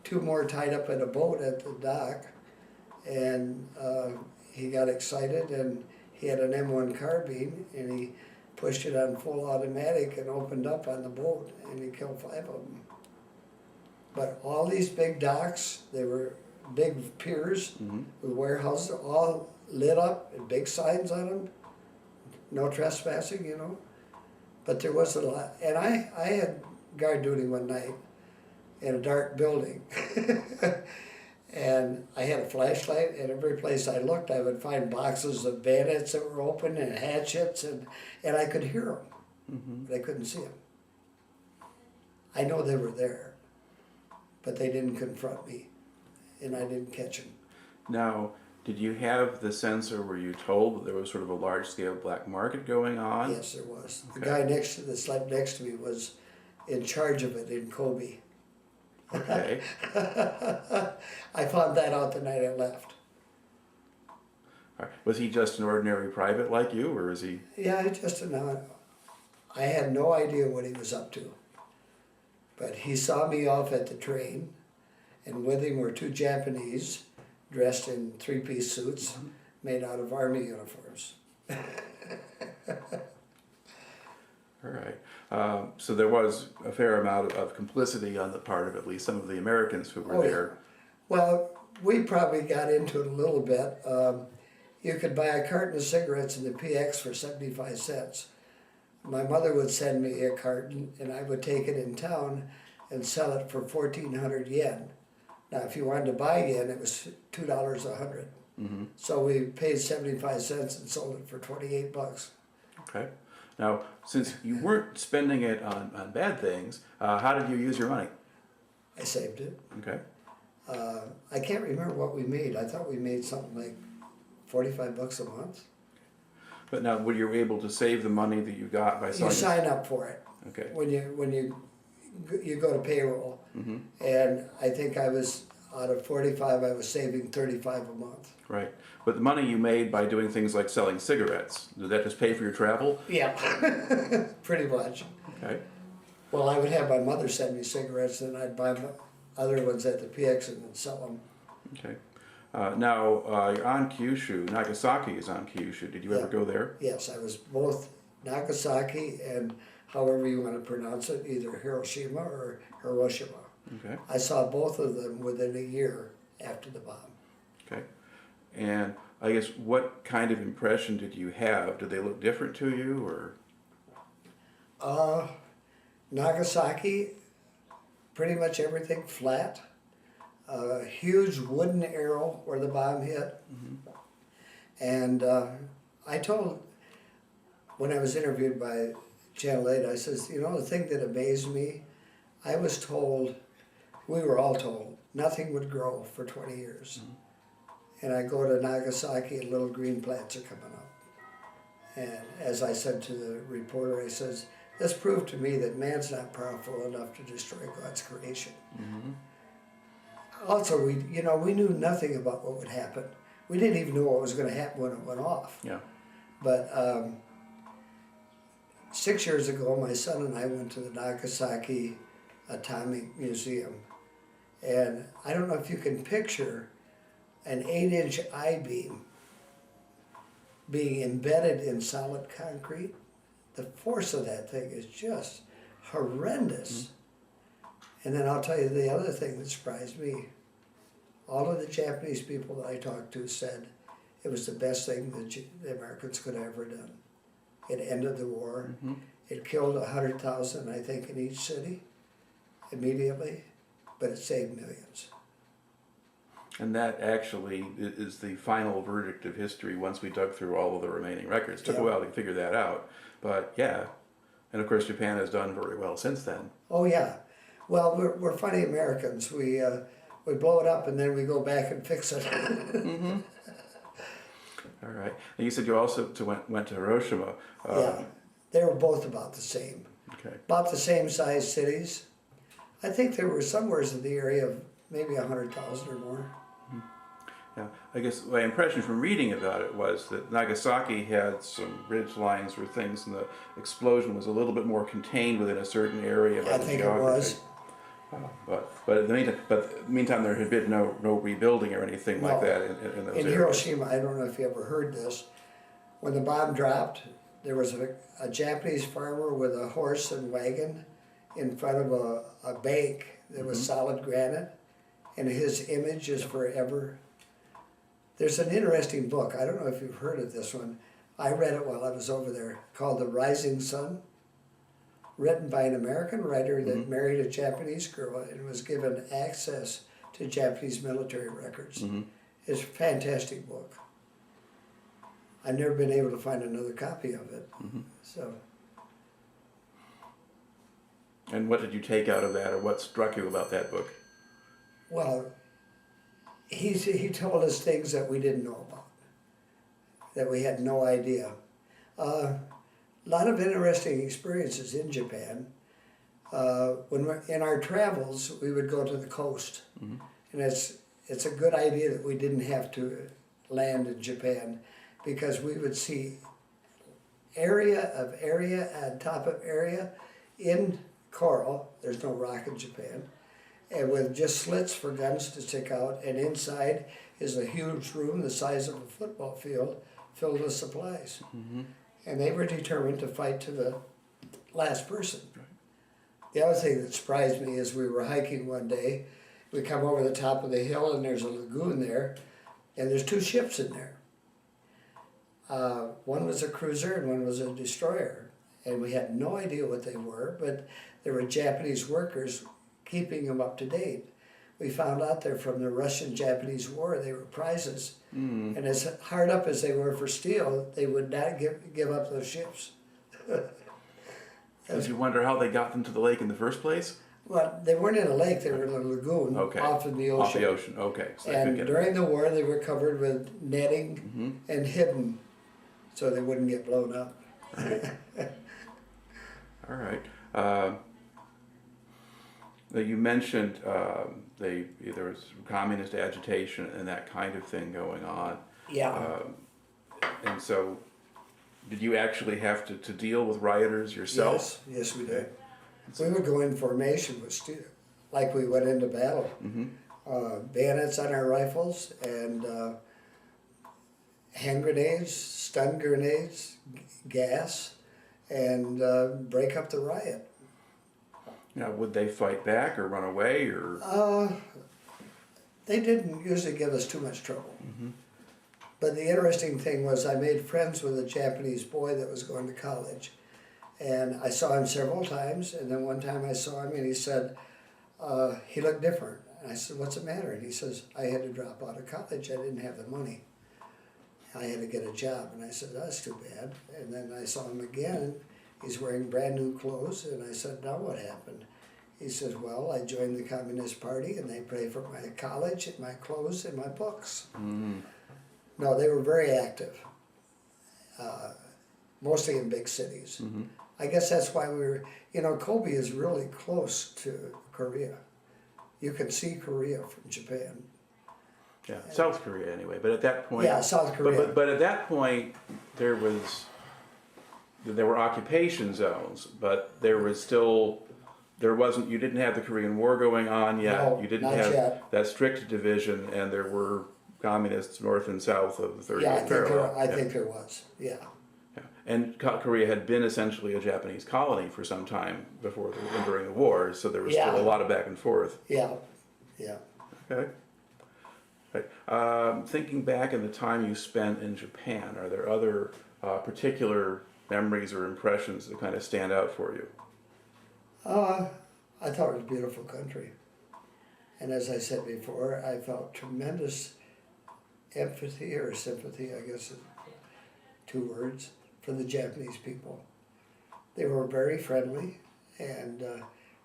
2 more tied up in a boat at the dock, and he got excited, and he had an M1 carbine, and he pushed it on full automatic and opened up on the boat, and he killed 5 of them. But all these big docks, they were big piers with warehouses, all lit up and big signs on them, no trespassing, you know. But there was a lot, and I had guard duty one night in a dark building. And I had a flashlight, and every place I looked, I would find boxes of bayonets that were open and hatchets, and I could hear them, but I couldn't see them. I know they were there, but they didn't confront me, and I didn't catch them. Now, did you have the sense, or were you told that there was sort of a large-scale black market going on? Yes, there was. Okay. The guy that slept next to me was in charge of it in Kobe. Okay. I found that out the night I left. All right. Was he just an ordinary private like you, or is he? Yeah, I had no idea what he was up to. But he saw me off at the train, and with him were 2 Japanese dressed in 3-piece suits made out of army uniforms. All right. So there was a fair amount of complicity on the part of at least some of the Americans who were there. Yeah. Well, we probably got into it a little bit. You could buy a carton of cigarettes in the PX for 75 cents. My mother would send me a carton, and I would take it in town and sell it for 1,400 yen. Now, if you wanted to buy yen, it was $2 a hundred. So we paid 75 cents and sold it for 28 bucks. Okay. Now, since you weren't spending it on bad things, how did you use your money? I saved it. Okay. I can't remember what we made. I thought we made something like 45 bucks a month. But now, were you able to save the money that you got by selling? You sign up for it. Okay. When you go to payroll, and I think I was out of 45, I was saving 35 a month. Right. But the money you made by doing things like selling cigarettes, did that just pay for your travel? Yeah, pretty much. Okay. Well, I would have my mother send me cigarettes, and I'd buy other ones at the PX and then sell them. Okay. Now, you're on Kyushu. Nagasaki is on Kyushu. Did you ever go there? Yes, I was both Nagasaki and however you want to pronounce it, either Hiroshima or Hiroshima. Okay. I saw both of them within a year after the bomb. Okay. And I guess what kind of impression did you have? Did they look different to you, or? Nagasaki, pretty much everything flat. A huge wooden arrow where the bomb hit. And I told, when I was interviewed by Channel 8, I says, you know, the thing that amazed me, I was told, we were all told, nothing would grow for 20 years. And I go to Nagasaki and little green plants are coming up. And as I said to the reporter, I says, this proved to me that man's not powerful enough to destroy God's creation. Also, we knew nothing about what would happen. We didn't even know what was going to happen when it went off. Yeah. But 6 years ago, my son and I went to the Nagasaki Atomic Museum. And I don't know if you can picture an 8-inch I-beam being embedded in solid concrete. The force of that thing is just horrendous. And then I'll tell you the other thing that surprised me. All of the Japanese people that I talked to said it was the best thing that the Americans could have ever done. It ended the war. It killed 100,000, I think, in each city immediately, but it saved millions. And that actually is the final verdict of history once we dug through all of the remaining records. Took a while to figure that out, but yeah. And of course, Japan has done very well since then. Oh yeah. Well, we're funny Americans. We blow it up and then we go back and fix it. All right. And you said you also went to Hiroshima. Yeah, they were both about the same. Okay. About the same size cities. I think there were somewhere in the area of maybe 100,000 or more. Yeah, I guess my impression from reading about it was that Nagasaki had some ridge lines or things, and the explosion was a little bit more contained within a certain area by I the think geography. it was. But in the meantime, there had been no rebuilding or anything like No. that in those In areas. Hiroshima, I don't know if you ever heard this, when the bomb dropped, there was a Japanese farmer with a horse and wagon in front of a bank that was solid granite, and his image is forever. There's an interesting book, I don't know if you've heard of this one, I read it while I was over there, called The Rising Sun, written by an American writer that married a Japanese girl and was given access to Japanese military records. It's a fantastic book. I've never been able to find another copy of it. So. And what did you take out of that, or what struck you about that book? Well, he told us things that we didn't know about, that we had no idea. A lot of interesting experiences in Japan. When we're in our travels, we would go to the coast, and it's a good idea that we didn't have to land in Japan, because we would see area of area on top of area in coral. There's no rock in Japan, and with just slits for guns to stick out, and inside is a huge room the size of a football field filled with supplies. And they were determined to fight to the last person. The other thing that surprised me is we were hiking one day, we come over the top of the hill and there's a lagoon there, and there's two ships in there. One was a cruiser and one was a destroyer, and we had no idea what they were, but there were Japanese workers keeping them up to date. We found out they're from the Russian-Japanese War. They were prizes, and as hard up as they were for steel, they would not give up those ships. Did you wonder how they got them to the lake in the first place? Well, they weren't in a lake, they were in a lagoon off in the ocean. Off the ocean, okay. So And during the war, they were covered with netting and hidden so they wouldn't get blown up. All right. You mentioned there was communist agitation and that kind of thing going on. Yeah. And so, did you actually have to deal with rioters yourself? Yes, we did. We would go in formation with students, like we went into battle. Bayonets on our rifles and hand grenades, stun grenades, gas, and break up the riot. Now, would they fight back or run away, or? They didn't usually give us too much trouble. But the interesting thing was I made friends with a Japanese boy that was going to college. And I saw him several times, and then one time I saw him and he said, he looked different. And I said, what's the matter? And he says, I had to drop out of college. I didn't have the money. I had to get a job. And I said, that's too bad. And then I saw him again. He's wearing brand new clothes. And I said, now what happened? He says, well, I joined the Communist Party and they paid for my college and my clothes and my books. No, they were very active, mostly in big cities. I guess that's why we were, Kobe is really close to Korea. You can see Korea from Japan. Yeah, South Korea anyway, but at that point... Yeah, South Korea. But at that point, there were occupation zones, but there wasn't, you didn't have the Korean War going on yet. No, you didn't not have yet. that strict division, and there were communists north and south of the 30th Yeah, parallel. I think there was, yeah. Yeah. And Korea had been essentially a Japanese colony for some time before and during the war, so there was still a lot of back and forth. Yeah. Okay. Right. Thinking back in the time you spent in Japan, are there other particular memories or impressions that kind of stand out for you? I thought it was a beautiful country. And as I said before, I felt tremendous empathy or sympathy, I guess is 2 words, for the Japanese people. They were very friendly, and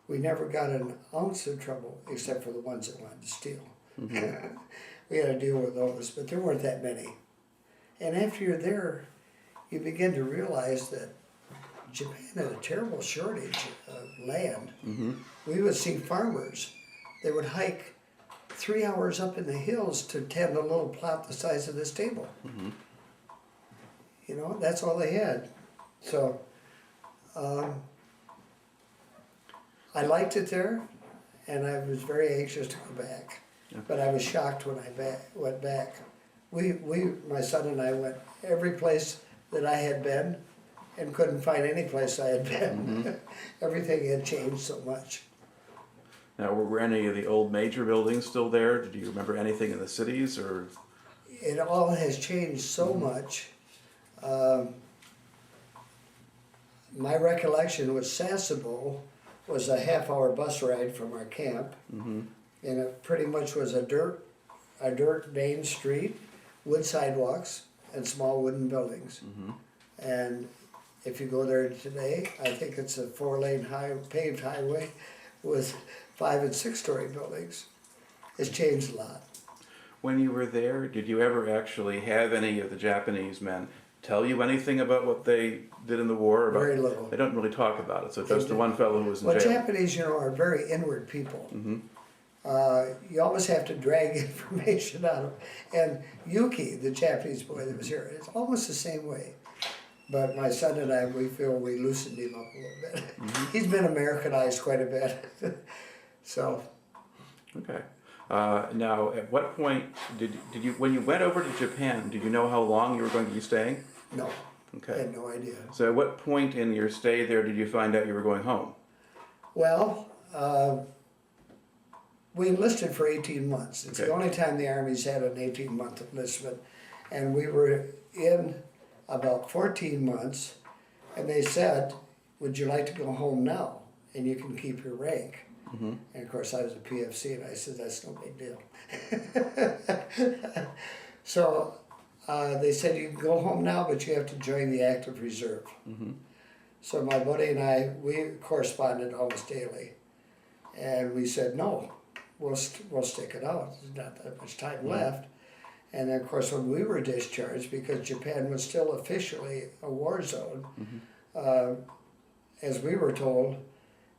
we never got an ounce of trouble except for the ones that wanted to steal. We had to deal with those, but there weren't that many. And after you're there, you begin to realize that Japan had a terrible shortage of land. Mm-hmm. We would see farmers, they would hike 3 hours up in the hills to tend a little plot the size of this table. Mm-hmm. You know, that's all they had. So, I liked it there, and I was very anxious to go back. Yeah. But I was shocked when I went back. My son and I went every place that I had been, and couldn't find any place I had been. Mm-hmm. Everything had changed so much. Now, were any of the old major buildings still there? Did you remember anything in the cities, or? It all has changed so much. My recollection was Sasebo was a half-hour bus ride from our camp, Mm-hmm. and it pretty much was a dirt main street, wood sidewalks, and small wooden buildings. Mm-hmm. And if you go there today, I think it's a 4-lane paved highway with 5- and 6-story buildings. It's changed a lot. When you were there, did you ever actually have any of the Japanese men tell you anything about what they did in the war? Very little. They don't really talk about it, so just the one fellow who was in Well, jail. Japanese, you know, are very inward people. Mm-hmm. You almost have to drag information out of. And Yuki, the Japanese boy that was here, it's almost the same way. But my son and I, we feel we loosened him up a little bit. Mm-hmm. He's been Americanized quite a bit. So. Okay. Now, at what point did you, when you went over to Japan, did you know how long you were going to be staying? No. I Okay. had no idea. So at what point in your stay there did you find out you were going home? Well, we enlisted for 18 months. It's Okay. the only time the Army's had an 18-month enlistment. And we were in about 14 months, and they said, would you like to go home now? And you can keep your rank. Mm-hmm. And of course I was a PFC, and I said, that's no big deal. So they said, you can go home now, but you have to join the active reserve. Mm-hmm. So my buddy and I, we corresponded almost daily. And we said, no, we'll stick it out. There's not that much time left. And then, of course, when we were discharged, because Japan was still officially a war zone, as we were told,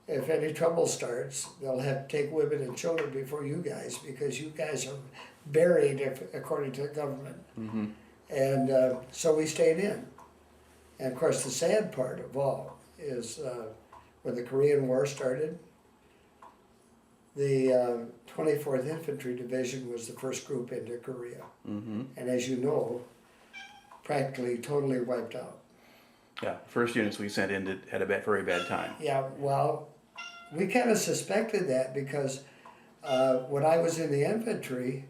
if any trouble starts, they'll have to take women and children before you guys, because you guys are buried according to the government. Mm-hmm. And so we stayed in. And of course, the sad part of all is when the Korean War started, the 24th Infantry Division was the first group into Korea. Mm-hmm. And as you know, practically totally wiped out. Yeah, first units we sent in had a very bad time. Yeah, well, we kind of suspected that because when I was in the infantry,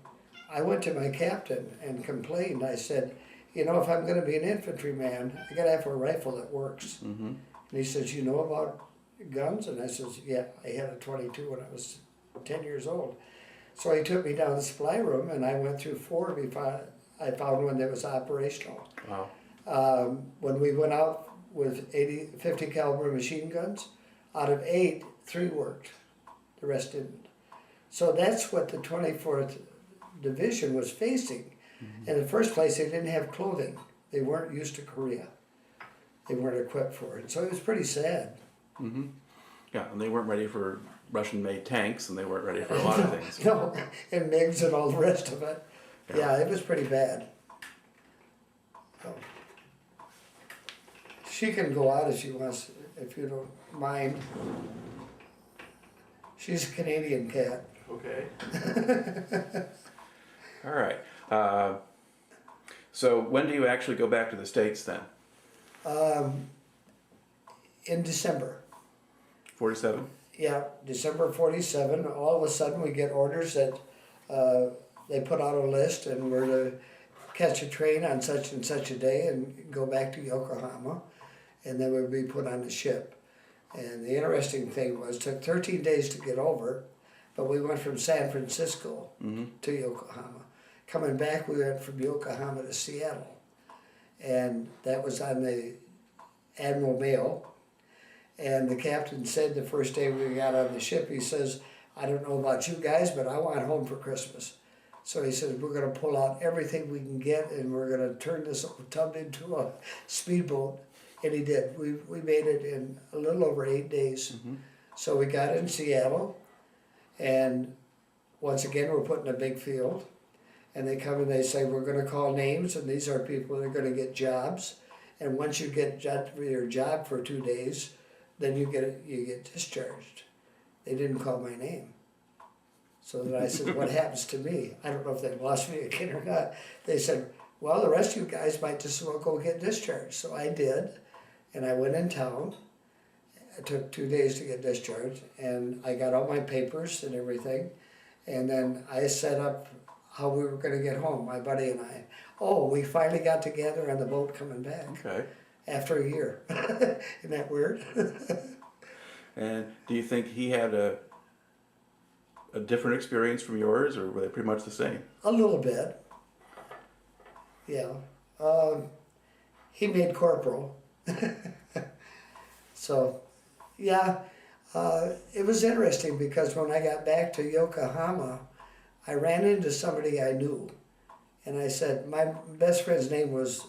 I went to my captain and complained. I said, you know, if I'm going to be an infantryman, I got to have a rifle that works. Mm-hmm. And he says, you know about guns? And I says, yeah, I had a 22 when I was 10 years old. So he took me down the supply room, and I went through 4 before I found one that was operational. Wow. When we went out with 50 caliber machine guns, out of 8, 3 worked. The rest didn't. So that's what the 24th Division was facing. In the first place, they didn't have clothing. They weren't used to Korea. They weren't equipped for it. So it was pretty sad. Mm-hmm. Yeah, and they weren't ready for Russian-made tanks, and they weren't ready for a lot of things. No, and MiGs and all the rest of it. Yeah, it was pretty bad. So. She can go out if she wants, if you don't mind. She's a Canadian cat. Okay. All right. So when do you actually go back to the States then? In December. 47? Yeah, December 47, all of a sudden we get orders that they put out a list and we're to catch a train on such and such a day and go back to Yokohama, and then we'll be put on the ship. And the interesting thing was, it took 13 days to get over, but we went from San Francisco to Yokohama. Coming back, we went from Yokohama to Seattle, and that was on the Admiral Mail. And the captain said the first day we got on the ship, he says, I don't know about you guys, but I want home for Christmas. So he says, we're going to pull out everything we can get, and we're going to turn this tub into a speedboat And he did. We made it in a little over 8 days. Mm-hmm. So we got in Seattle, and once again, we're put in a big field. And they come and they say, we're going to call names, and these are people that are going to get jobs. And once you get your job for 2 days, then you get discharged. They didn't call my name. So then I said, what happens to me? I don't know if they lost me again or not. They said, well, the rest of you guys might just well go get discharged. So I did, and I went in town. It took 2 days to get discharged, and I got all my papers and everything. And then I set up how we were going to get home, my buddy and I. Oh, we finally got together on the boat coming back. Okay. After a year. Isn't that weird? And do you think he had a different experience from yours, or were they pretty much the same? A little bit. Yeah. He made corporal. So, yeah. It was interesting because when I got back to Yokohama, I ran into somebody I knew, and I said, my best friend's name was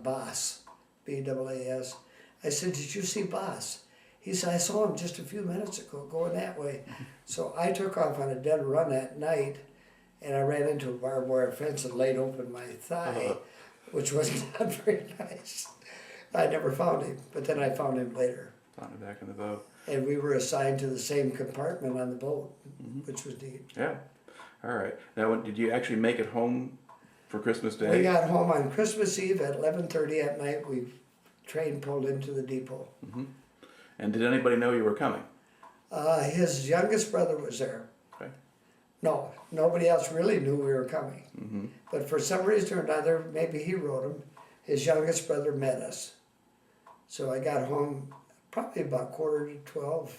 Boss, B-A-A-S. I said, did you see Boss? He said, I saw him just a few minutes ago going that way. So I took off on a dead run that night, and I ran into a barbed wire fence and laid open my thigh, which was not very nice. I never found him, but then I found him later. Found him back in the boat. And we were assigned to the same compartment on the boat, which was neat. Yeah. All right. Now, did you actually make it home for Christmas Day? We got home on Christmas Eve at 11:30 at night. Train pulled into the depot. Mm-hmm. And did anybody know you were coming? His youngest brother was there. Okay. No, nobody else really knew we were coming. Mm-hmm. But for some reason or another, maybe he wrote him, his youngest brother met us. So I got home probably about 11:45,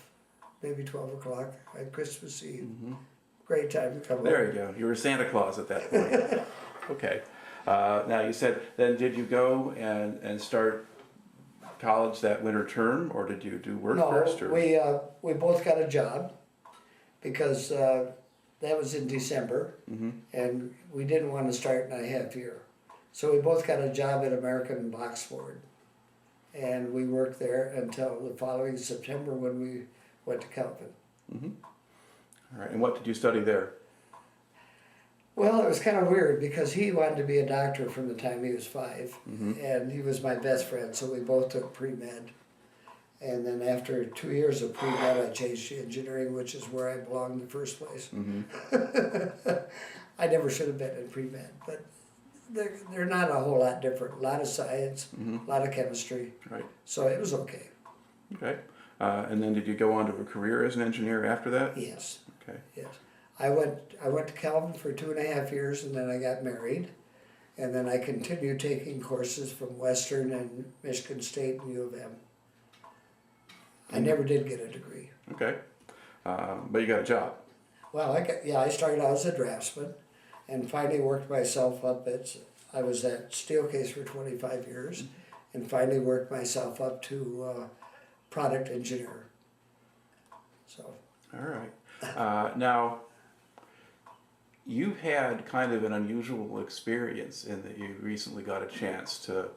maybe 12 o'clock on Christmas Eve. Mm-hmm. Great time to come home. There you go. You were Santa Claus at that point. Okay. Now you said, then did you go and start college that winter term, or did you do work first? Or? We both got a job because that was in December, and we didn't want to start in a half year. So we both got a job at American Boxford, and we worked there until the following September when we went to Calvin. Mm-hmm. All right. And what did you study there? Well, it was kind of weird because he wanted to be a doctor from the time he was 5, and he was my best friend, so we both took pre-med. And then after 2 years of pre-med, I changed to engineering, which is where I belong in the first place. I never should have been in pre-med, but they're not a whole lot different. A lot of science, a lot of chemistry. Right. So it was okay. Okay. And then did you go on to a career as an engineer after that? Yes. Okay. Yes. I went to Calvin for 2.5 years, and then I got married. And then I continued taking courses from Western and Michigan State and U of M. I never did get a degree. Okay. But you got a job. Well, I started out as a draftsman and finally worked myself up. I was at Steelcase for 25 years and finally worked myself up to product engineer. So. All right. Now, you've had kind of an unusual experience in that you recently got a chance to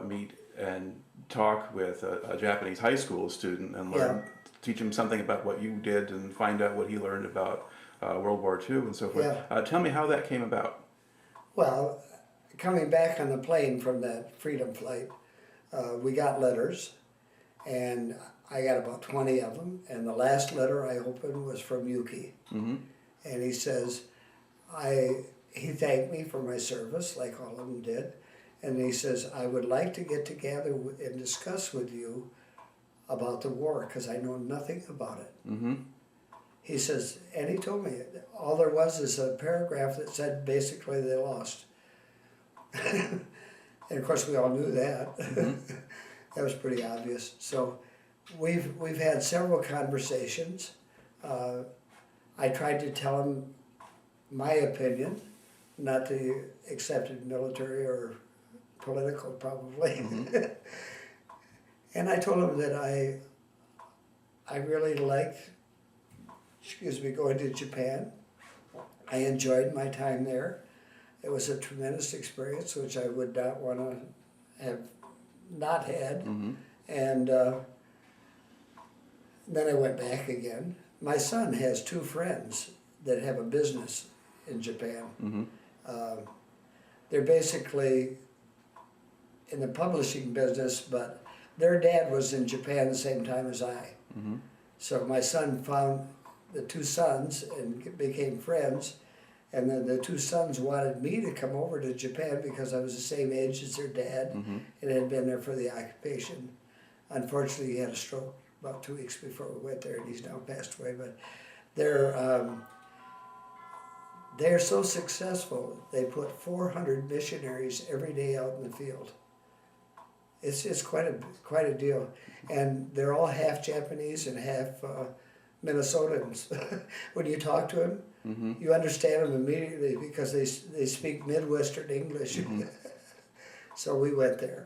meet and talk with a Japanese high school student and learn, teach him something about what you did and find out what he learned about World War II and so forth. Tell me how that came about. Well, coming back on the plane from that freedom flight, we got letters, and I got about 20 of them, and the last letter I opened was from Yuki. And he says, he thanked me for my service, like all of them did, and he says, I would like to get together and discuss with you about the war, because I know nothing about it. He says, and he told me, all there was is a paragraph that said basically they lost. And of course we all knew that. That was pretty obvious. So we've had several conversations. I tried to tell him my opinion, not the accepted military or political probably. And I told him that I really liked, going to Japan. I enjoyed my time there. It was a tremendous experience, which I would not want to have not had. Mm-hmm. And then I went back again. My son has two friends that have a business in Japan. Mm-hmm. They're basically in the publishing business, but their dad was in Japan the same time as I. Mm-hmm. So my son found the two sons and became friends. And then the two sons wanted me to come over to Japan because I was the same age as their dad Mm-hmm. and had been there for the occupation. Unfortunately, he had a stroke about 2 weeks before we went there, and he's now passed away. But they're so successful, they put 400 missionaries every day out in the field. It's quite a deal. And they're all half Japanese and half Minnesotans. When you talk to them, Mm-hmm. you understand them immediately because they speak Midwestern English. Mm-hmm. So we went there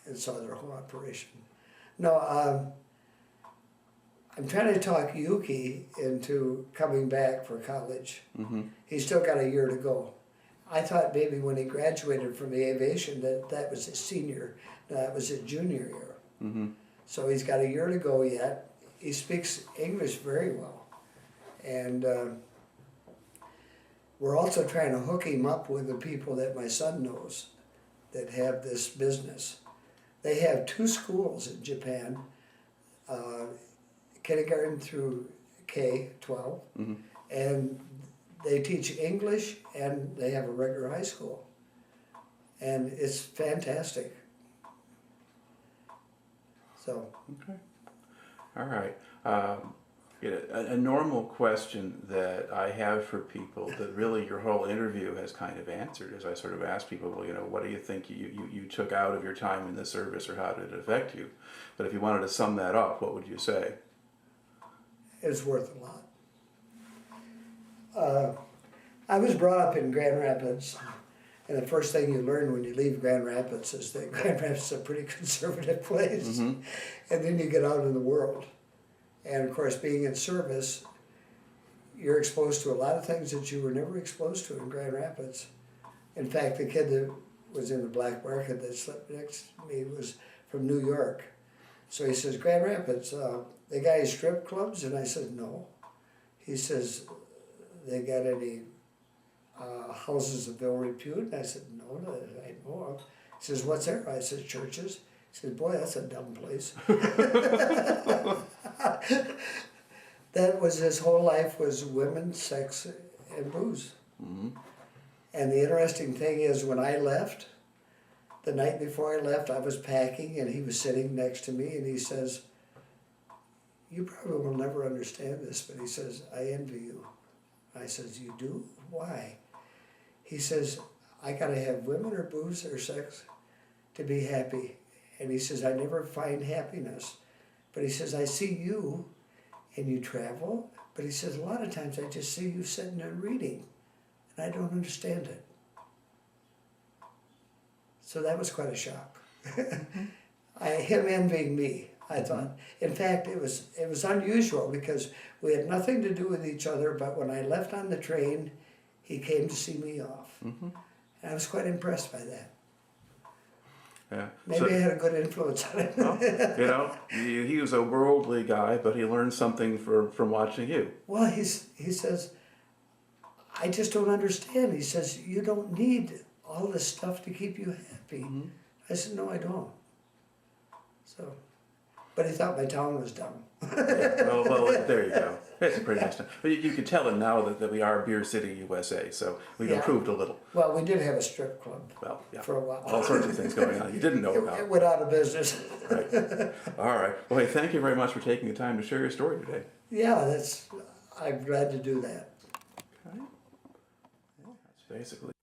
and saw their whole operation. No, I'm trying to talk Yuki into coming back for college. Mm-hmm. He's still got a year to go. I thought maybe when he graduated from the aviation that was his senior, that was his junior year. Mm-hmm. So he's got a year to go yet. He speaks English very well. And we're also trying to hook him up with the people that my son knows that have this business. They have 2 schools in Japan, kindergarten through K-12, Mm-hmm. and they teach English and they have a regular high school. And it's fantastic. So. Okay. All right. A normal question that I have for people that really your whole interview has kind of answered is I sort of ask people, well, what do you think you took out of your time in the service, or how did it affect you? But if you wanted to sum that up, what would you say? It's worth a lot. I was brought up in Grand Rapids, and the first thing you learn when you leave Grand Rapids is that Grand Rapids is a pretty conservative place. Mm-hmm. And then you get out in the world. And of course, being in service, you're exposed to a lot of things that you were never exposed to in Grand Rapids. In fact, the kid that was in the black market that slept next to me was from New York. So he says, Grand Rapids, they got any strip clubs? And I said, no. He says, they got any houses of ill repute? And I said, no, that I know of. He says, what's there? I said, churches. He said, boy, that's a dumb place. That was his whole life, was women, sex, and booze. Mm-hmm. And the interesting thing is, when I left, the night before I left, I was packing, and he was sitting next to me, and he says, you probably will never understand this, but he says, I envy you. I says, you do? Why? He says, I gotta have women or booze or sex to be happy. And he says, I never find happiness. But he says, I see you and you travel. But he says, a lot of times I just see you sitting there reading and I don't understand it. So that was quite a shock. Him envying me, I thought. In fact, it was unusual because we had nothing to do with each other, but when I left on the train, he came to see me off. Mm-hmm. And I was quite impressed by that. Yeah. Maybe I had a good influence on him. Well, he was a worldly guy, but he learned something from watching you. Well, he says, I just don't understand. He says, you don't need all this stuff to keep you happy. Mm-hmm. I said, no, I don't. So, but he thought my town was dumb. Well, there you go. It's a pretty nice town. But you can tell it now that we are Beer City, USA, so we've improved a little. Well, we did have a strip club for a while. All sorts of things going on you didn't know about. It went out of business. Right. All right. Well, hey, thank you very much for taking the time to share your story today. Yeah, I'm glad to do that. Okay. Yeah, that's basically